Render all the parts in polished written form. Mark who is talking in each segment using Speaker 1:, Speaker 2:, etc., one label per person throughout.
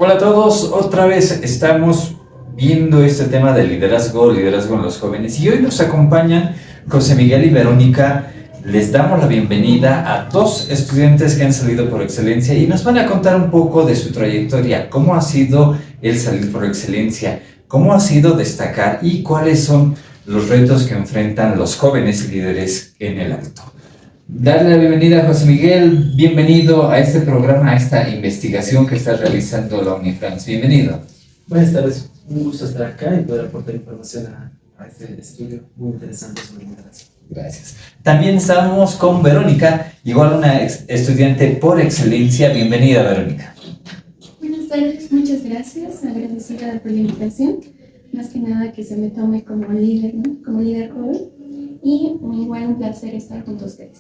Speaker 1: Hola a todos, otra vez estamos viendo este tema del liderazgo en los jóvenes y hoy nos acompañan José Miguel y Verónica. Les damos la bienvenida a dos estudiantes que han salido por excelencia y nos van a contar un poco de su trayectoria, cómo ha sido el salir por excelencia, cómo ha sido destacar y cuáles son los retos que enfrentan los jóvenes líderes en el alto. Darle la bienvenida a José Miguel, bienvenido a este programa, a esta investigación que está realizando la Unifrance. Bienvenido.
Speaker 2: Buenas tardes, un gusto estar acá y poder aportar información a este estudio muy interesante sobre liderazgo.
Speaker 1: Gracias. También estamos con Verónica, igual una estudiante por excelencia. Bienvenida, Verónica.
Speaker 3: Buenas tardes, muchas gracias, agradecida por la invitación. Más que nada que se me tome como líder, ¿no? Como líder joven. Y igual un placer estar junto a ustedes.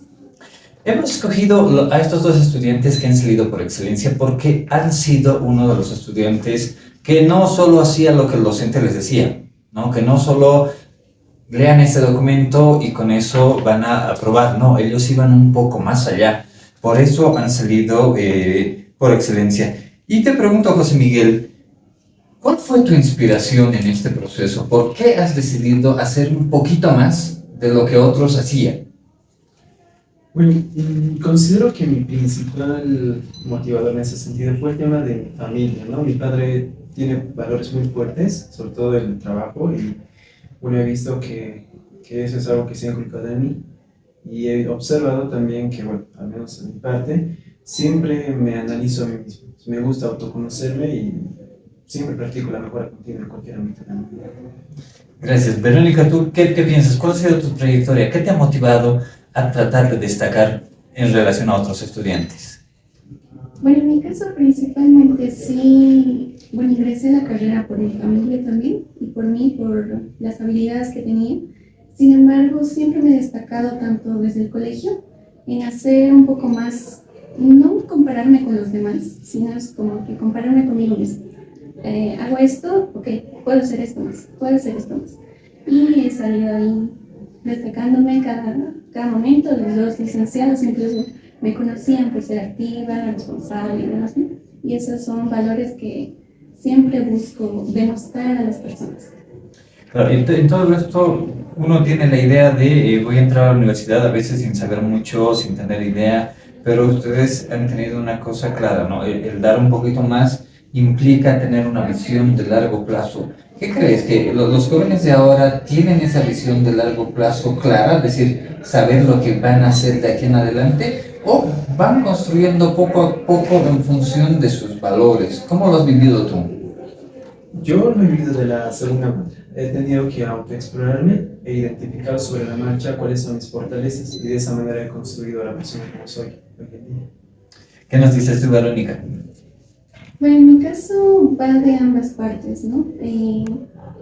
Speaker 1: Hemos escogido a estos dos estudiantes que han salido por excelencia porque han sido uno de los estudiantes que no solo hacía lo que el docente les decía, ¿no? Que no solo lean este documento y con eso van a aprobar, no, ellos iban un poco más allá. Por eso han salido por excelencia. Y te pregunto, José Miguel, ¿cuál fue tu inspiración en este proceso? ¿Por qué has decidido hacer un poquito más de lo que otros hacían?
Speaker 2: Bueno, considero que mi principal motivador en ese sentido fue el tema de mi familia, ¿no? Mi padre tiene valores muy fuertes, sobre todo el trabajo, y bueno, he visto que eso es algo que se ha inculcado en mí, y he observado también que, bueno, al menos en mi parte, siempre me analizo a mí mismo. Me gusta autoconocerme y siempre practico la mejora continua en cualquier ámbito de mi vida.
Speaker 1: Gracias. Verónica, ¿tú qué piensas? ¿Cuál ha sido tu trayectoria? ¿Qué te ha motivado a tratar de destacar en relación a otros estudiantes?
Speaker 3: Bueno, en mi caso principalmente sí, bueno, ingresé a la carrera por mi familia también y por mí, por las habilidades que tenía. Sin embargo, siempre me he destacado tanto desde el colegio en hacer un poco más, no compararme con los demás, sino es como que compararme conmigo mismo. Hago esto, ok, puedo hacer esto más, puedo hacer esto más. Y he salido ahí destacándome cada momento. Los licenciados incluso me conocían por ser activa, responsable y demás, ¿no? Y esos son valores que siempre busco demostrar a las personas.
Speaker 1: Claro, en todo esto uno tiene la idea de voy a entrar a la universidad a veces sin saber mucho, sin tener idea, pero ustedes han tenido una cosa clara, ¿no? El dar un poquito más implica tener una visión de largo plazo. ¿Qué crees? ¿Que los jóvenes de ahora tienen esa visión de largo plazo clara, es decir, saber lo que van a hacer de aquí en adelante? ¿O van construyendo poco a poco en función de sus valores? ¿Cómo lo has vivido tú?
Speaker 2: Yo lo he vivido de la segunda manera. He tenido que autoexplorarme e identificar sobre la marcha cuáles son mis fortalezas y de esa manera he construido a la persona como soy hoy en día.
Speaker 1: ¿Qué nos dices tú, Verónica?
Speaker 3: Bueno, en mi caso va de ambas partes, ¿no?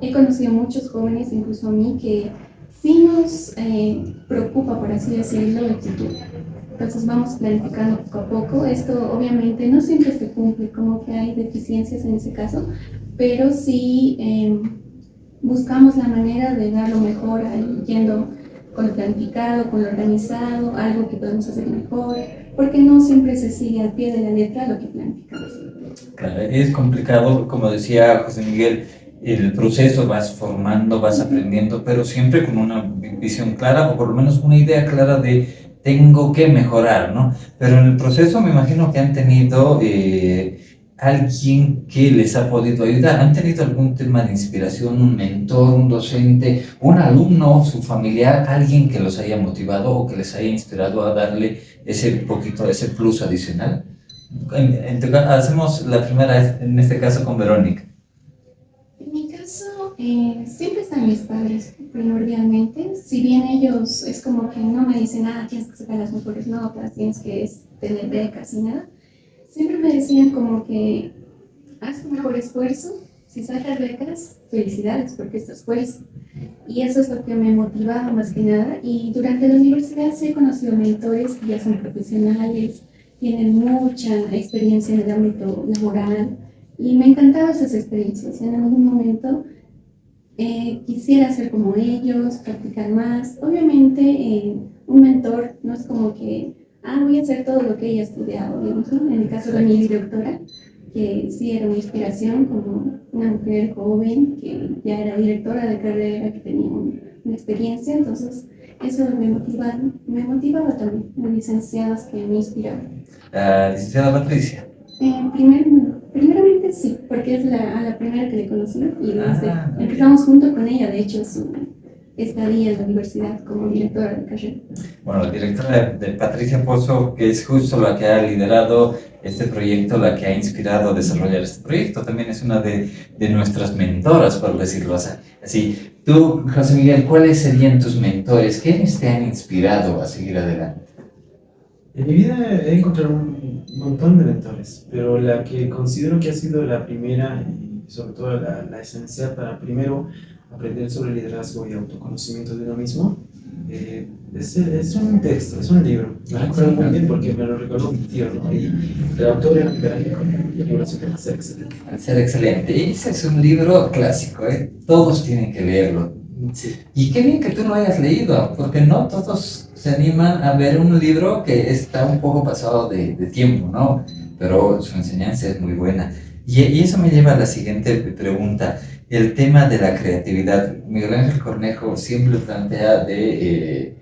Speaker 3: He conocido muchos jóvenes, incluso a mí, que sí nos preocupa, por así decirlo, el futuro. Entonces vamos planificando poco a poco. Esto obviamente no siempre se cumple, como que hay deficiencias en ese caso, pero sí buscamos la manera de dar lo mejor, yendo con lo planificado, con lo organizado, algo que podemos hacer mejor, porque no siempre se sigue al pie de la letra lo que planificamos.
Speaker 1: Claro, es complicado, como decía José Miguel, el proceso vas formando, vas aprendiendo, pero siempre con una visión clara o por lo menos una idea clara de tengo que mejorar, ¿no? Pero en el proceso me imagino que han tenido alguien que les ha podido ayudar. ¿Han tenido algún tema de inspiración, un mentor, un docente, un alumno, su familiar, alguien que los haya motivado o que les haya inspirado a darle ese poquito, ese plus adicional? Hacemos la primera, en este caso, con Verónica.
Speaker 3: En mi caso, siempre están mis padres primordialmente. Si bien ellos es como que no me dicen nada, tienes que sacar las mejores notas, tienes que tener becas y nada, siempre me decían como que haz tu mejor esfuerzo. Si sacas becas, felicidades, porque esto es esfuerzo. Y eso es lo que me motivaba más que nada. Y durante la universidad sí he conocido mentores que ya son profesionales, tienen mucha experiencia en el ámbito laboral y me encantaban esas experiencias. En algún momento quisiera ser como ellos, practicar más. Obviamente un mentor no es como que voy a hacer todo lo que ella ha estudiado, digamos, ¿no? En el caso de mi directora, que sí era una inspiración, como una mujer joven que ya era directora de carrera, que tenía una experiencia, entonces eso me motivaba también, las licenciadas que me inspiraban.
Speaker 1: La licenciada Patricia.
Speaker 3: Primeramente sí, porque es a la primera que le conocí y
Speaker 1: Ok.
Speaker 3: empezamos junto con ella, de hecho, su estadía en la universidad como directora de carrera.
Speaker 1: Bueno, la directora de Patricia Pozo, que es justo la que ha liderado este proyecto, la que ha inspirado a desarrollar este proyecto, también es una de nuestras mentoras, por decirlo así. Tú, José Miguel, ¿cuáles serían tus mentores? ¿Quiénes te han inspirado a seguir adelante?
Speaker 2: En mi vida he encontrado un montón de mentores, pero la que considero que ha sido la primera y sobre todo la esencial para primero aprender sobre liderazgo y autoconocimiento de uno mismo, es un texto, es un libro. Me recuerdo muy bien porque me lo regaló mi tío, ¿no? Y el autor era un veránico, y el libro se llama Ser Excelente.
Speaker 1: Al ser excelente. Y ese es un libro clásico, ¿eh? Todos tienen que leerlo.
Speaker 2: Sí.
Speaker 1: Y qué bien que tú lo hayas leído, porque no todos se animan a ver un libro que está un poco pasado de tiempo, ¿no? Pero su enseñanza es muy buena. Y eso me lleva a la siguiente pregunta. El tema de la creatividad. Miguel Ángel Cornejo siempre plantea de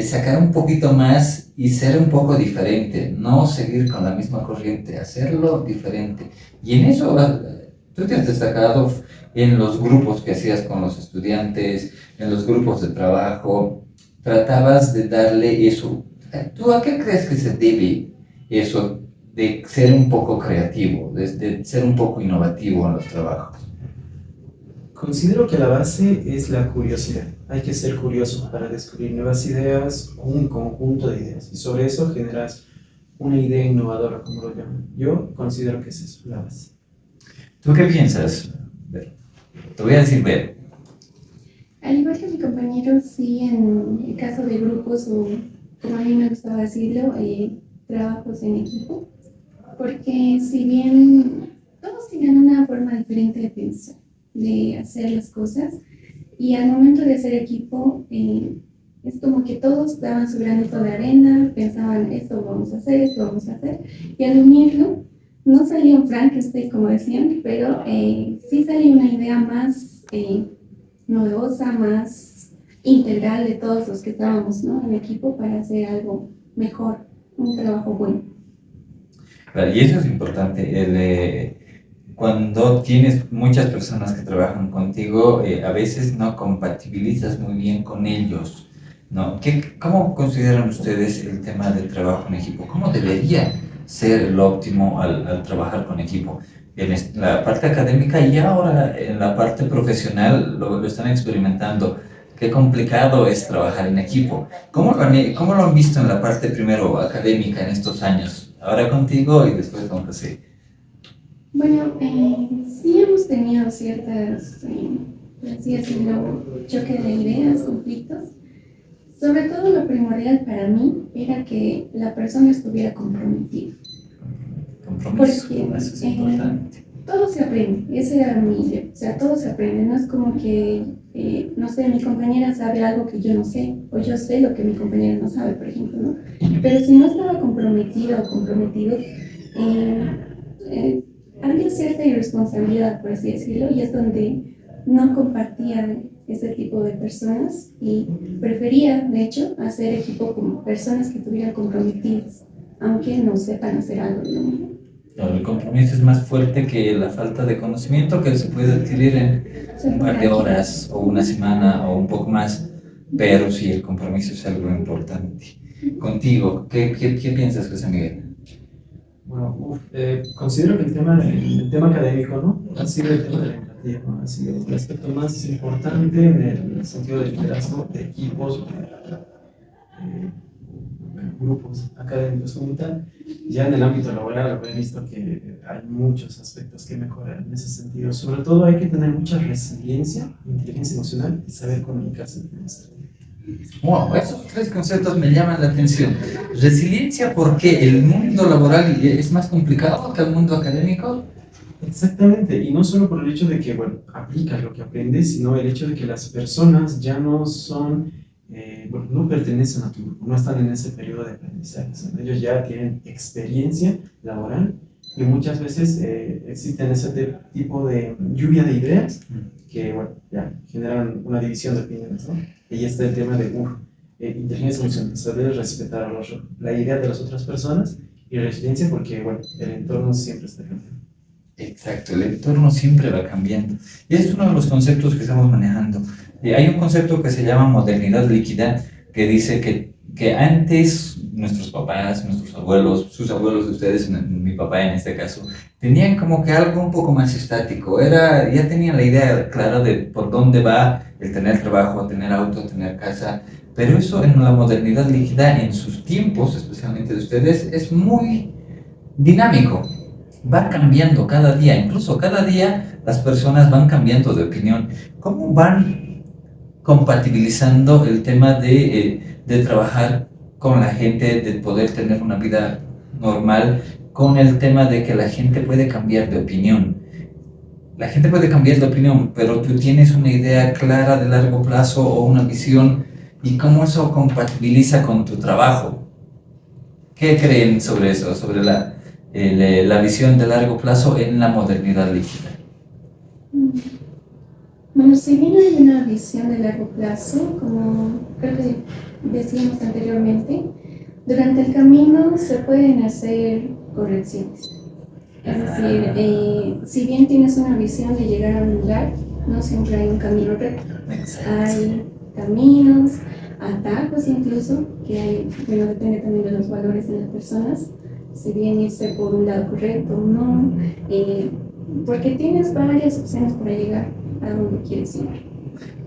Speaker 1: sacar un poquito más y ser un poco diferente, no seguir con la misma corriente, hacerlo diferente. Y en eso tú te has destacado en los grupos que hacías con los estudiantes, en los grupos de trabajo, tratabas de darle eso. ¿Tú a qué crees que se debe eso de ser un poco creativo, de ser un poco innovativo en los trabajos?
Speaker 2: Considero que la base es la curiosidad. Hay que ser curioso para descubrir nuevas ideas o un conjunto de ideas. Y sobre eso generas una idea innovadora, como lo llaman. Yo considero que es eso, la base.
Speaker 1: ¿Tú qué piensas? Ver, te voy a decir, ver.
Speaker 3: Al igual que mi compañero, sí, en el caso de grupos o como a mí me gustaba decirlo, trabajos en equipo, porque si bien todos tienen una forma diferente de pensar, de hacer las cosas, y al momento de hacer equipo, es como que todos daban su granito de arena, pensaban esto vamos a hacer, esto vamos a hacer, y al unirlo, no salía un Frankenstein como decían, pero sí salía una idea más novedosa, más integral de todos los que estábamos, ¿no?, en equipo para hacer algo mejor, un trabajo bueno.
Speaker 1: Claro, y eso es importante. Cuando tienes muchas personas que trabajan contigo, a veces no compatibilizas muy bien con ellos, ¿no? ¿Cómo consideran ustedes el tema del trabajo en equipo? ¿Cómo debería ser lo óptimo al trabajar con equipo? En la parte académica y ahora en la parte profesional lo están experimentando. Qué complicado es trabajar en equipo. ¿Cómo lo han visto en la parte primero académica en estos años? Ahora contigo y después con José.
Speaker 3: Bueno, sí hemos tenido ciertas, así decirlo, choques de ideas, conflictos. Sobre todo lo primordial para mí era que la persona estuviera comprometida.
Speaker 1: Compromiso,
Speaker 3: Porque
Speaker 1: eso es importante.
Speaker 3: todo se aprende, ese era mi idea, o sea, todo se aprende, no es como que, no sé, mi compañera sabe algo que yo no sé, o yo sé lo que mi compañera no sabe, por ejemplo, ¿no? Pero si no estaba comprometida o comprometido, había cierta irresponsabilidad, por así decirlo, y es donde no compartía ese tipo de personas y prefería, de hecho, hacer equipo con personas que estuvieran comprometidas, aunque no sepan hacer algo, ¿no?
Speaker 1: Claro, el compromiso es más fuerte que la falta de conocimiento que se puede adquirir en un par de horas o una semana o un poco más, pero sí, el compromiso es algo importante. Contigo, ¿qué piensas, José Miguel?
Speaker 2: Bueno, considero que el tema académico, ¿no?, ha sido el tema de la empatía, ¿no? Ha sido el aspecto más importante en el sentido de liderazgo de equipos, grupos académicos como tal. Ya en el ámbito laboral he visto que hay muchos aspectos que mejorar en ese sentido. Sobre todo hay que tener mucha resiliencia, inteligencia emocional y saber comunicarse de manera.
Speaker 1: Wow, esos tres conceptos me llaman la atención. Resiliencia, porque el mundo laboral es más complicado que el mundo académico.
Speaker 2: Exactamente, y no solo por el hecho de que, bueno, aplicas lo que aprendes, sino el hecho de que las personas ya no son, bueno, no pertenecen a tu grupo, no están en ese periodo de aprendizaje, sino ellos ya tienen experiencia laboral y muchas veces existen ese tipo de lluvia de ideas que, bueno, ya generan una división de opiniones, ¿no? Y ahí está el tema de inteligencia emocional, saber respetar la idea de las otras personas y resiliencia porque, bueno, el entorno siempre está cambiando.
Speaker 1: Exacto, el entorno siempre va cambiando. Y es uno de los conceptos que estamos manejando. Hay un concepto que se llama modernidad líquida, que dice que antes nuestros papás, nuestros abuelos, sus abuelos de ustedes, mi papá en este caso, tenían como que algo un poco más estático. Ya tenían la idea clara de por dónde va el tener trabajo, tener auto, tener casa. Pero eso en la modernidad líquida, en sus tiempos, especialmente de ustedes, es muy dinámico. Va cambiando cada día, incluso cada día las personas van cambiando de opinión. ¿Cómo van compatibilizando el tema de trabajar con la gente, de poder tener una vida normal, con el tema de que la gente puede cambiar de opinión? La gente puede cambiar de opinión, pero tú tienes una idea clara de largo plazo o una visión, y cómo eso compatibiliza con tu trabajo. ¿Qué creen sobre eso, sobre la visión de largo plazo en la modernidad líquida?
Speaker 3: Bueno, si bien hay una visión de largo plazo, como creo que decíamos anteriormente, durante el camino se pueden hacer correcciones. Es decir, si bien tienes una visión de llegar a un lugar, no siempre hay un camino recto.
Speaker 1: Exacto.
Speaker 3: Hay caminos, atajos incluso, que hay, bueno, depende también de los valores de las personas, si bien irse por un lado correcto o no, porque tienes varias opciones para llegar a donde quieres ir.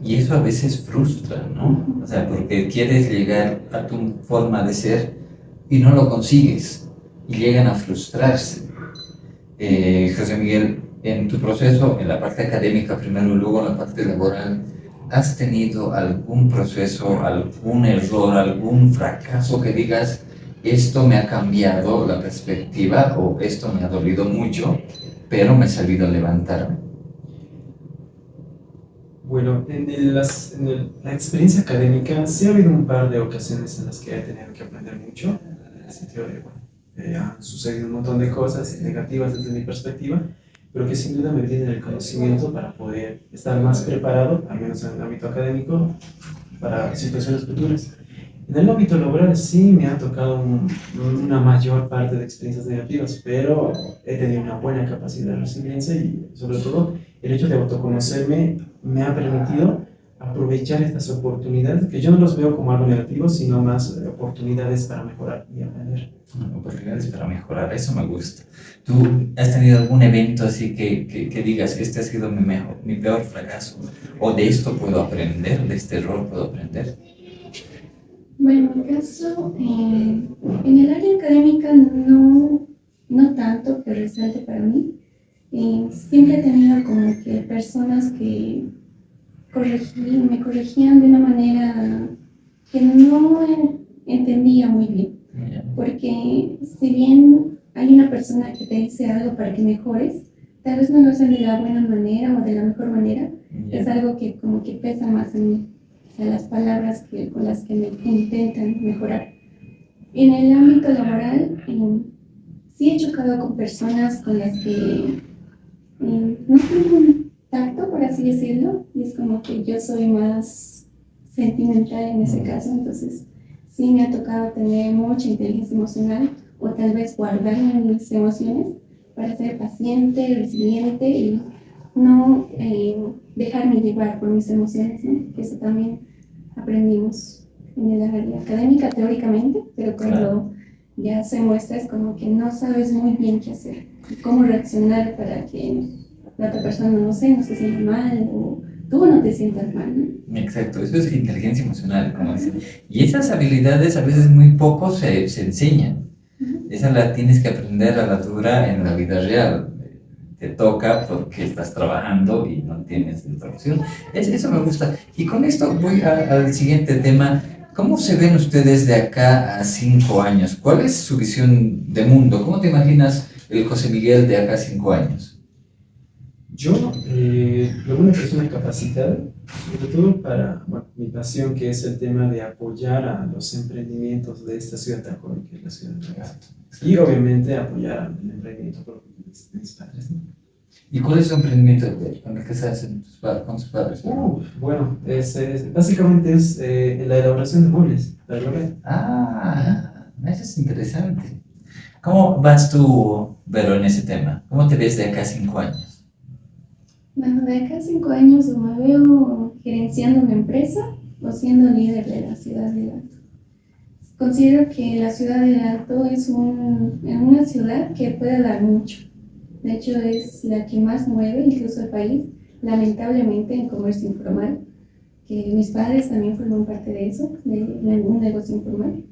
Speaker 1: Y eso a veces frustra, ¿no? O sea, porque quieres llegar a tu forma de ser y no lo consigues, y llegan a frustrarse. José Miguel, en tu proceso, en la parte académica primero y luego en la parte laboral, ¿has tenido algún proceso, algún error, algún fracaso que digas, esto me ha cambiado la perspectiva o esto me ha dolido mucho, pero me he sabido levantarme?
Speaker 2: Bueno, la experiencia académica sí ha habido un par de ocasiones en las que he tenido que aprender mucho, en el sentido de, bueno, han sucedido un montón de cosas negativas desde mi perspectiva, pero que sin duda me brindan el conocimiento para poder estar más preparado, al menos en el ámbito académico, para situaciones futuras. En el ámbito laboral sí me ha tocado una mayor parte de experiencias negativas, pero he tenido una buena capacidad de resiliencia y sobre todo el hecho de autoconocerme me ha permitido aprovechar estas oportunidades, que yo no los veo como algo negativo, sino más oportunidades para mejorar y aprender.
Speaker 1: Oportunidades para mejorar, eso me gusta. ¿Tú has tenido algún evento así que digas, este ha sido mi peor fracaso? ¿O de esto puedo aprender, de este error puedo aprender?
Speaker 3: Bueno, en mi caso, en el área académica no tanto que resalte para mí. Siempre he tenido como que personas que me corregían de una manera que no entendía muy bien. Porque si bien hay una persona que te dice algo para que mejores, tal vez no lo hacen de la buena manera o de la mejor manera. Es algo que como que pesa más en mí. O sea, las palabras con las que me intentan mejorar. En el ámbito laboral, sí he chocado con personas con las que no tengo un tacto, por así decirlo, y es como que yo soy más sentimental en ese caso, entonces sí me ha tocado tener mucha inteligencia emocional o tal vez guardarme mis emociones para ser paciente, resiliente y no dejarme llevar por mis emociones, ¿no? Que eso también aprendimos en el área académica teóricamente, pero cuando ya se muestra es como que no sabes muy bien qué hacer, cómo reaccionar para que la otra persona, no sé, no se sienta mal o tú no te sientas mal, ¿no?
Speaker 1: Exacto, eso es inteligencia emocional, como dicen. Y esas habilidades a veces muy poco se enseñan. Esa la tienes que aprender a la dura en la vida real. Te toca porque estás trabajando y no tienes otra opción. Eso me gusta. Y con esto voy al siguiente tema. ¿Cómo se ven ustedes de acá a 5 años? ¿Cuál es su visión de mundo? ¿Cómo te imaginas el José Miguel de acá a 5 años?
Speaker 2: Yo, como una persona capacitada, sobre todo para bueno, mi pasión, que es el tema de apoyar a los emprendimientos de esta ciudad tan joven que es la ciudad de Nueva York. Y obviamente apoyar el emprendimiento propio de mis padres, ¿no?
Speaker 1: ¿Y cuál es tu emprendimiento con el que se hacen con tus padres?
Speaker 2: Bueno, básicamente es la elaboración de muebles, la verdad.
Speaker 1: Eso es interesante. ¿Cómo vas tú, Vero, en ese tema? ¿Cómo te ves de acá a 5 años?
Speaker 3: Bueno, de acá a 5 años o me veo gerenciando una empresa o siendo líder de la ciudad del Alto. Considero que la ciudad del Alto es una ciudad que puede dar mucho. De hecho, es la que más mueve incluso el país, lamentablemente, en comercio informal, que mis padres también forman parte de eso, de un negocio informal.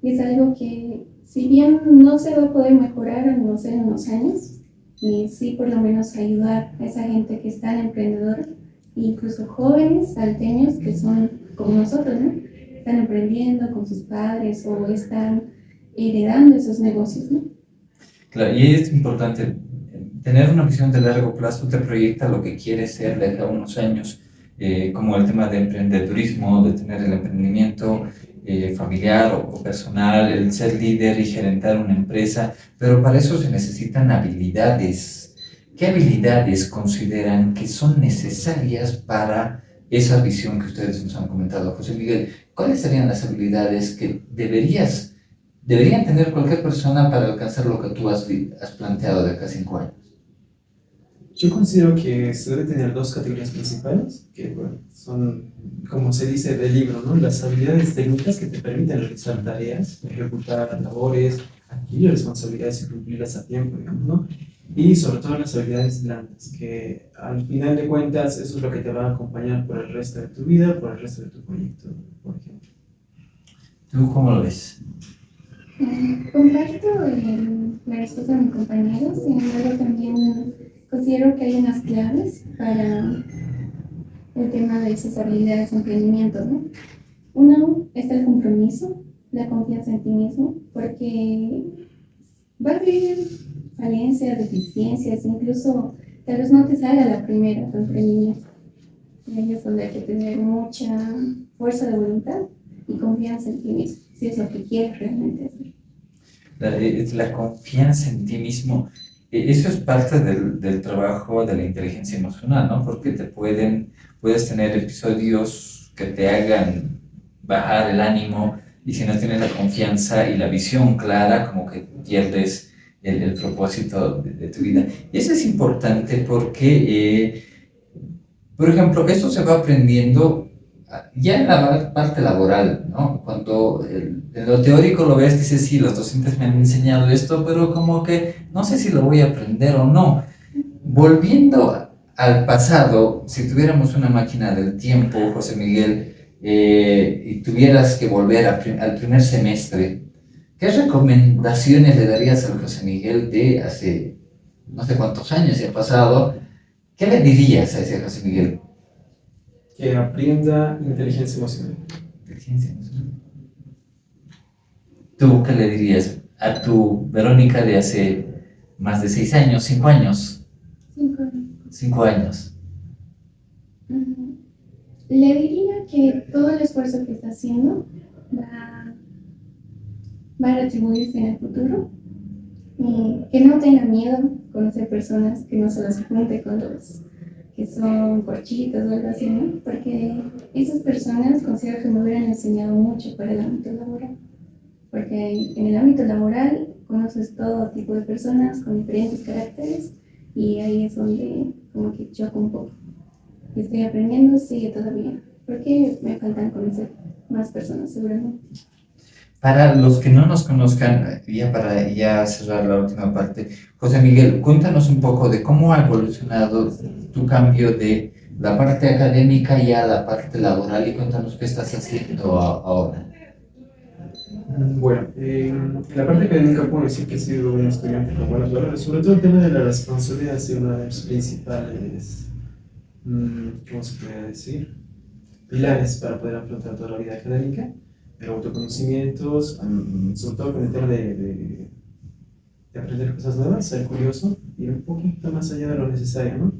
Speaker 3: Y es algo que, si bien no se va a poder mejorar, no sé, en unos años, y sí por lo menos ayudar a esa gente que es tan emprendedora, incluso jóvenes salteños que son como nosotros, ¿no? Están emprendiendo con sus padres o están heredando esos negocios, ¿no?
Speaker 1: Claro, y es importante tener una visión de largo plazo, te proyecta lo que quieres ser de acá a unos años, como el tema de emprendedurismo, de tener el emprendimiento familiar o personal, el ser líder y gerentar una empresa, pero para eso se necesitan habilidades. ¿Qué habilidades consideran que son necesarias para esa visión que ustedes nos han comentado, José Miguel? ¿Cuáles serían las habilidades que deberían tener cualquier persona para alcanzar lo que tú has planteado de acá a 5 años?
Speaker 2: Yo considero que se debe tener dos categorías principales, que bueno, son, como se dice del libro, ¿no? Las habilidades técnicas que te permiten realizar tareas, ejecutar labores, adquirir responsabilidades y cumplirlas a tiempo, digamos, ¿no? Y sobre todo las habilidades blandas, que al final de cuentas eso es lo que te va a acompañar por el resto de tu vida, por el resto de tu proyecto, por ejemplo.
Speaker 1: ¿Tú cómo lo ves?
Speaker 3: Comparto la respuesta de mi compañero, sin embargo también considero que hay unas claves para el tema de esas habilidades de emprendimiento, ¿no? Uno es el compromiso, la confianza en ti mismo, porque va a haber falencias, deficiencias, incluso tal vez no te salga la primera tu emprendimiento. Y ahí es donde hay que tener mucha fuerza de voluntad y confianza en ti mismo, si es lo que quieres realmente hacer.
Speaker 1: Es la confianza en ti mismo. Eso es parte del trabajo de la inteligencia emocional, ¿no? Porque puedes tener episodios que te hagan bajar el ánimo y si no tienes la confianza y la visión clara, como que pierdes el propósito de tu vida. Y eso es importante porque, por ejemplo, eso se va aprendiendo ya en la parte laboral, ¿no? Cuando en lo teórico lo ves, dices, sí, los docentes me han enseñado esto, pero como que no sé si lo voy a aprender o no. Volviendo al pasado, si tuviéramos una máquina del tiempo, José Miguel, y tuvieras que volver al primer semestre, ¿qué recomendaciones le darías a José Miguel de hace no sé cuántos años ya ha pasado? ¿Qué le dirías a ese José Miguel?
Speaker 2: Que aprenda inteligencia emocional.
Speaker 1: Inteligencia emocional. ¿Tú qué le dirías a tu Verónica de hace más de 6 años, 5 años?
Speaker 3: 5.
Speaker 1: 5 años.
Speaker 3: Le diría que todo el esfuerzo que está haciendo va a retribuirse en el futuro y que no tenga miedo a conocer personas, que no se las junte con los que son corchitos o algo así, ¿no? Porque esas personas considero que me hubieran enseñado mucho para el ámbito laboral, porque en el ámbito laboral conoces todo tipo de personas con diferentes caracteres y ahí es donde como que choco un poco. Estoy aprendiendo, sigue todavía, porque me faltan conocer más personas seguramente.
Speaker 1: Para los que no nos conozcan, ya para ya cerrar la última parte, José Miguel, cuéntanos un poco de cómo ha evolucionado tu cambio de la parte académica y a la parte laboral y cuéntanos qué estás haciendo ahora.
Speaker 2: Bueno, en la parte académica puedo decir que he sido un estudiante con buenos valores, sobre todo el tema de la responsabilidad ha sido una de las principales, ¿cómo se puede decir? Pilares para poder afrontar toda la vida académica, el autoconocimiento, sobre todo con el tema de aprender cosas nuevas, ser curioso, ir un poquito más allá de lo necesario, ¿no?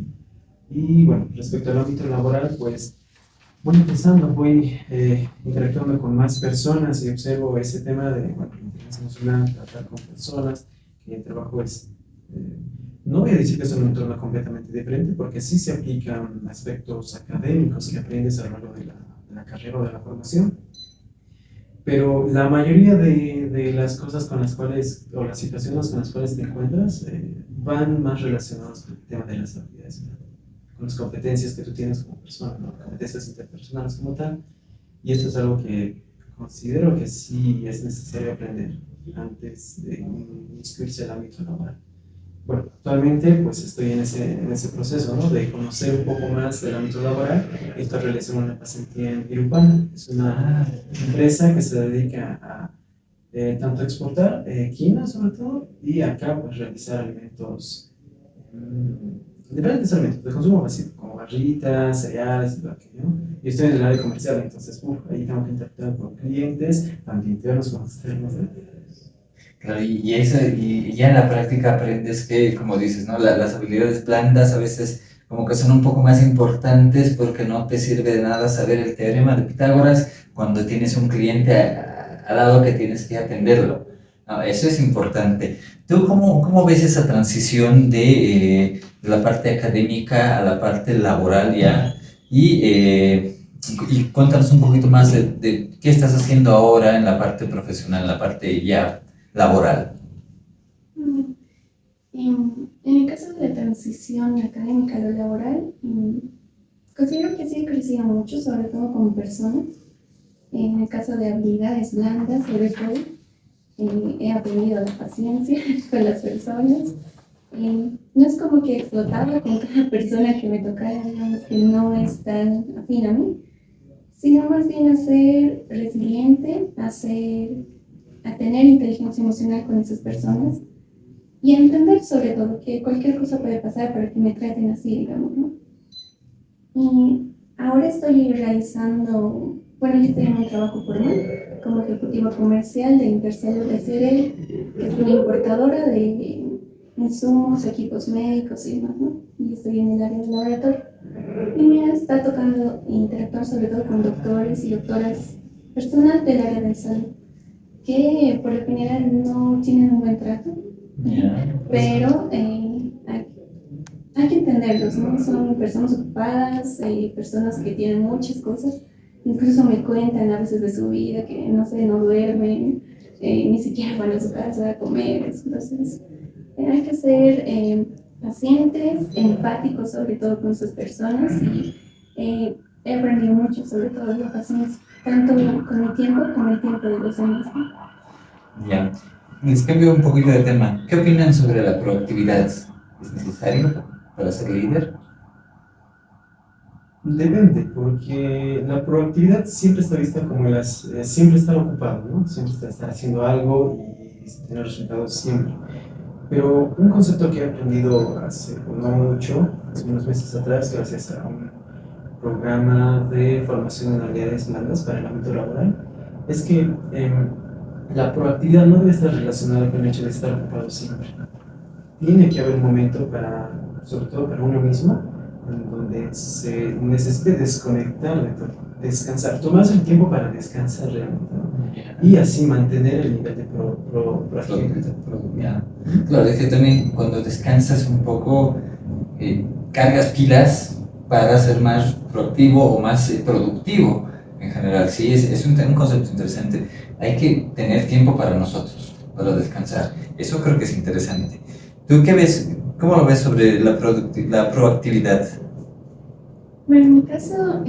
Speaker 2: Y bueno, respecto al ámbito laboral, pues voy empezando, voy interactuando con más personas y observo ese tema de, bueno, inteligencia emocional, tratar con personas, que el trabajo es, no voy a decir que es un entorno completamente diferente, porque sí se aplican aspectos académicos que aprendes a lo largo de la carrera o de la formación, pero la mayoría de las cosas con las cuales, o las situaciones con las cuales te encuentras, van más relacionadas con el tema de las habilidades, ¿no? Con las competencias que tú tienes como persona, ¿no? Competencias interpersonales como tal. Y esto es algo que considero que sí es necesario aprender antes de inscribirse al ámbito laboral. Bueno, actualmente pues estoy en ese proceso, ¿no? De conocer un poco más del ámbito laboral y estoy realizando una pasantía en Irupana. Es una empresa que se dedica a tanto exportar quinoa sobre todo y acá pues realizar alimentos, diferentes alimentos de consumo básico, como barritas, cereales y todo aquello, ¿no? Y estoy en el área comercial, entonces ahí tengo que interactuar con clientes, tanto internos como externos, ¿no?
Speaker 1: Claro, y ya en la práctica aprendes que, como dices, ¿no? Las habilidades blandas a veces como que son un poco más importantes porque no te sirve de nada saber el teorema de Pitágoras cuando tienes un cliente al lado que tienes que atenderlo. No, eso es importante. ¿Tú cómo ves esa transición de la parte académica a la parte laboral ya? Y cuéntanos un poquito más de qué estás haciendo ahora en la parte profesional, en la parte ya laboral.
Speaker 3: Mm, en el caso de la transición académica a lo laboral, considero que sí he crecido mucho, sobre todo como persona. En el caso de habilidades blandas, sobre todo, he aprendido la paciencia con las personas. No es como que explotaba con cada persona que me tocara, digamos que no es tan afín a mí, sino más bien a ser resiliente, a tener inteligencia emocional con esas personas y a entender sobre todo que cualquier cosa puede pasar para que me traten así, digamos, ¿no? Y ahora estoy realizando, bueno, yo estoy en un trabajo formal como ejecutiva comercial de Intersalud SRL, que es una importadora de insumos, equipos médicos y demás, ¿no? Y estoy en el área del laboratorio. Y me está tocando interactuar sobre todo con doctores y doctoras, personal del área de salud, que por lo general no tienen un buen trato, pero hay que entenderlos, ¿no? Son personas ocupadas, personas que tienen muchas cosas, incluso me cuentan a veces de su vida, que no sé, no duermen, ni siquiera van a su casa a comer, entonces hay que ser pacientes, empáticos sobre todo con sus personas y he aprendido mucho sobre todo la paciencia, tanto con mi tiempo como el tiempo de los demás, ¿no?
Speaker 1: Ya. Les cambio un poquito de tema. ¿Qué opinan sobre la proactividad? ¿Es necesario para ser líder?
Speaker 2: Depende, porque la proactividad siempre está vista como siempre estar ocupado, ¿no? Siempre estar haciendo algo y tener resultados siempre. Pero un concepto que he aprendido hace no mucho, hace unos meses atrás, gracias a un programa de formación en habilidades blandas para el ámbito laboral, es que la proactividad no debe estar relacionada con el hecho de estar ocupado siempre. Tiene que haber un momento para, sobre todo para uno mismo, en donde se necesite desconectar de todo, descansar, tomarse el tiempo para descansar realmente, ¿no? Y así mantener el nivel de proactividad.
Speaker 1: Ya. Claro, es que también cuando descansas un poco, cargas pilas para ser más proactivo o más productivo en general. Sí, es un concepto interesante. Hay que tener tiempo para nosotros, para descansar. Eso creo que es interesante. ¿Tú qué ves? ¿Cómo lo ves sobre la proactividad?
Speaker 3: Bueno, en mi caso,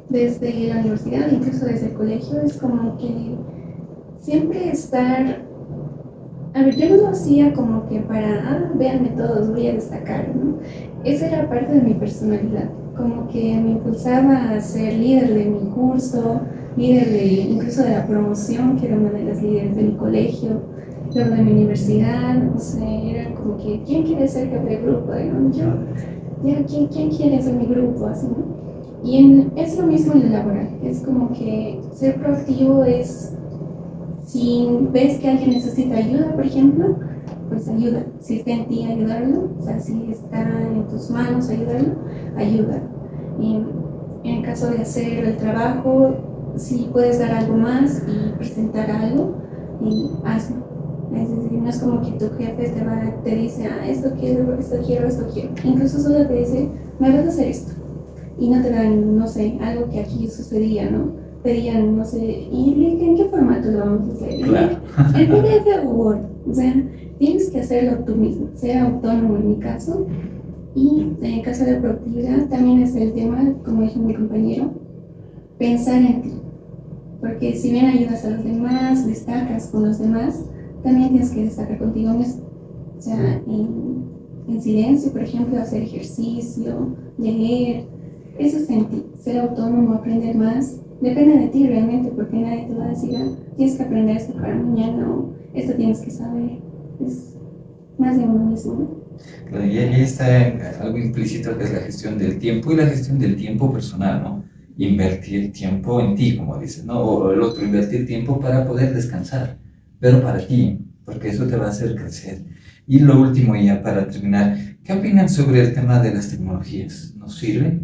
Speaker 3: desde la universidad, incluso desde el colegio, es como que siempre estar. A ver, yo no lo hacía como que para, véanme todos, voy a destacar, ¿no? Esa era parte de mi personalidad, como que me impulsaba a ser líder de mi curso, líder incluso de la promoción, que era una de las líderes de mi colegio, luego de mi universidad, o sea, era como que, ¿quién quiere ser jefe de grupo? ¿No? Yo, ya, ¿quién quiere ser mi grupo? Así, ¿no? Es lo mismo en el laboral, es como que ser proactivo es, si ves que alguien necesita ayuda, por ejemplo, pues ayuda. Si está en ti, ayudarlo. O sea, si está en tus manos, ayudarlo, ayuda. Y en caso de hacer el trabajo, si puedes dar algo más y presentar algo, y hazlo. Es decir, no es como que tu jefe te dice, esto quiero, esto quiero, esto quiero. Incluso solo te dice, me vas a hacer esto. Y no te dan, no sé, algo que aquí sucedía, ¿no? Pedían, no sé, ¿y en qué formato lo vamos a hacer?
Speaker 1: Claro.
Speaker 3: El PDF o Word. O sea, tienes que hacerlo tú mismo, ser autónomo en mi caso. Y en el caso de la productividad también es el tema, como dijo mi compañero, pensar en ti. Porque si bien ayudas a los demás, destacas con los demás, también tienes que destacar contigo mismo. O sea, en silencio, por ejemplo, hacer ejercicio, leer, eso es en ti. Ser autónomo, aprender más, depende de ti realmente, porque nadie te va a decir, tienes que aprender esto para mañana o esto tienes que saber. Es más de uno mismo, ¿no?
Speaker 1: Claro, y ahí está algo implícito que es la gestión del tiempo y la gestión del tiempo personal, ¿no? Invertir tiempo en ti, como dices, ¿no? O el otro, invertir tiempo para poder descansar, pero para ti, porque eso te va a hacer crecer. Y lo último, ya para terminar, ¿qué opinan sobre el tema de las tecnologías? ¿Nos sirve?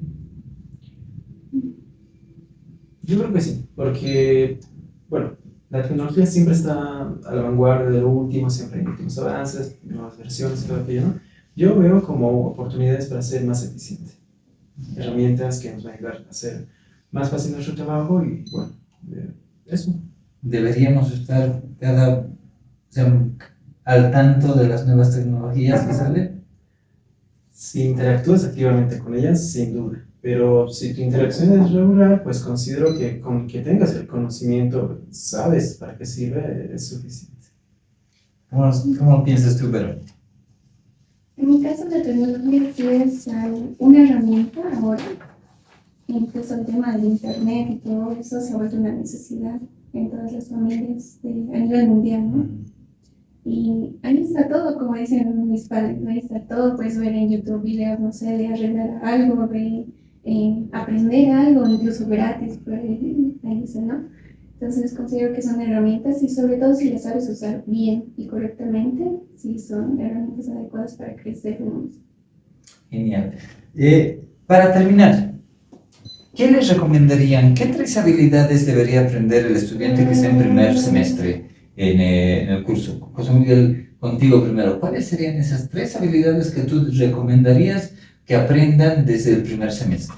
Speaker 2: Yo creo que sí, porque, bueno, la tecnología siempre está a la vanguardia de lo último, siempre hay últimos avances, nuevas versiones y todo aquello, ¿no? Yo veo como oportunidades para ser más eficiente, herramientas que nos van a ayudar a hacer más fácil nuestro trabajo y, bueno, eso.
Speaker 1: Deberíamos estar o sea, al tanto de las nuevas tecnologías que salen.
Speaker 2: Si interactúas activamente con ellas, sin duda. Pero si tu interacción es regular, pues considero que con que tengas el conocimiento, sabes para qué sirve, es suficiente.
Speaker 1: ¿Cómo piensas tú, Vero?
Speaker 3: En mi caso, la tecnología sí es una herramienta ahora. Incluso el tema del internet y todo eso se ha vuelto una necesidad en todas las familias a nivel mundial, ¿no? Y ahí está todo, como dicen mis padres, ahí está todo, puedes ver en YouTube videos, no sé, de arreglar algo, de aprender algo, incluso gratis, por ahí dicen, ¿no? Entonces considero que son herramientas y sobre todo si las sabes usar bien y correctamente, sí son herramientas adecuadas para crecer uno mismo.
Speaker 1: Genial. Para terminar, ¿qué les recomendarían? ¿Qué 3 habilidades debería aprender el estudiante que está en primer semestre en el curso? José Miguel, contigo primero. ¿Cuáles serían esas 3 habilidades que tú recomendarías que aprendan desde el primer semestre?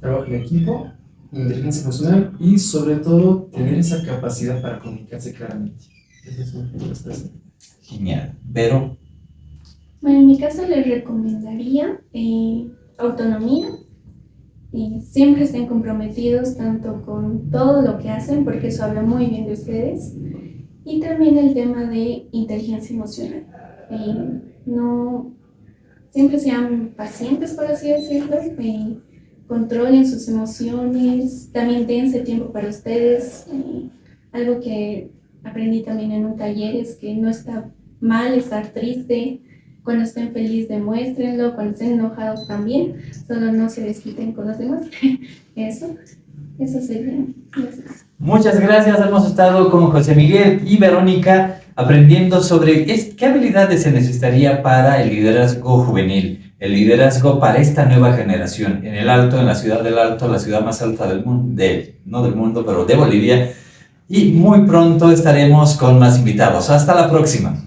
Speaker 2: Trabajo en equipo, inteligencia emocional y sobre todo tener esa capacidad para comunicarse claramente. Esas son las 3.
Speaker 1: Genial. Vero.
Speaker 3: Bueno, en mi caso les recomendaría autonomía. Siempre estén comprometidos tanto con todo lo que hacen, porque eso habla muy bien de ustedes. Y también el tema de inteligencia emocional. No, siempre sean pacientes, por así decirlo. Controlen sus emociones. También dense tiempo para ustedes. Algo que aprendí también en un taller es que no está mal estar triste. Cuando estén felices, demuéstrenlo. Cuando estén enojados también. Solo no se desquiten con los demás. Eso sería. Gracias.
Speaker 1: Muchas gracias. Hemos estado con José Miguel y Verónica aprendiendo sobre qué habilidades se necesitaría para el liderazgo juvenil, el liderazgo para esta nueva generación en el Alto, en la ciudad del Alto, la ciudad más alta del mundo, no del mundo, pero de Bolivia. Y muy pronto estaremos con más invitados. Hasta la próxima.